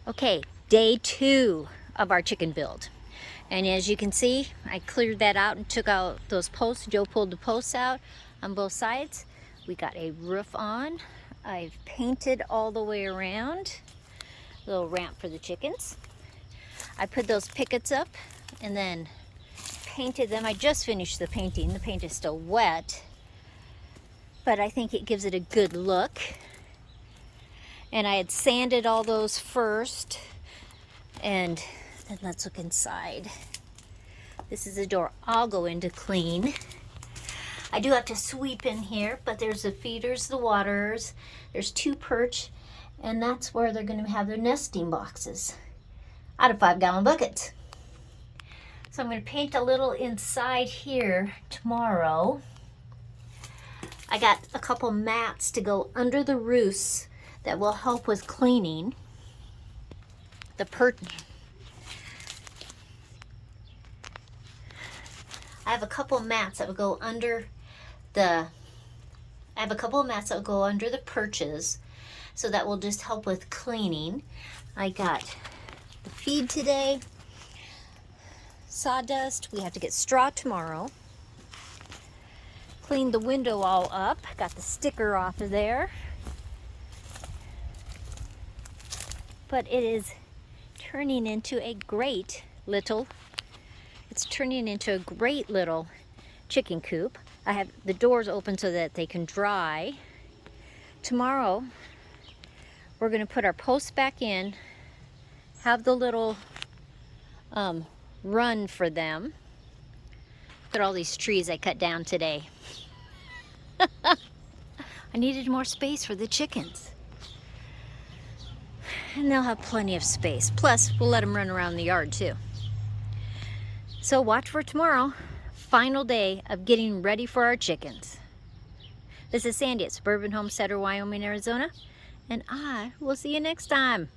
Okay, day 2 of our chicken build. And as you can see, I cleared that out and took out those posts. Joe pulled the posts out on both sides. We got a roof on. I've painted all the way around. Little ramp for the chickens. I put those pickets up and then painted them. I just finished the painting. The paint is still wet, but I think it gives it a good look. And I had sanded all those first. And then let's look inside. This is the door I'll go in to clean. I do have to sweep in here, but there's the feeders, the waterers, there's 2 perch, and that's where they're going to have their nesting boxes out of 5-gallon buckets. So I'm going to paint a little inside here tomorrow. I got a couple mats to go under the roofs that will help with cleaning the perch. I have a couple mats that will go under the perches, so that will just help with cleaning. I got the feed today, sawdust. We have to get straw tomorrow. Cleaned the window all up. Got the sticker off of there. But it is turning into a great little chicken coop. I have the doors open so that they can dry. Tomorrow, we're going to put our posts back in, have the little run for them. Look at all these trees I cut down today. I needed more space for the chickens. And they'll have plenty of space. Plus, we'll let them run around the yard too. So watch for tomorrow. Final day of getting ready for our chickens. This is Sandy at Suburban Homesteader, Wyoming, Arizona. And I will see you next time.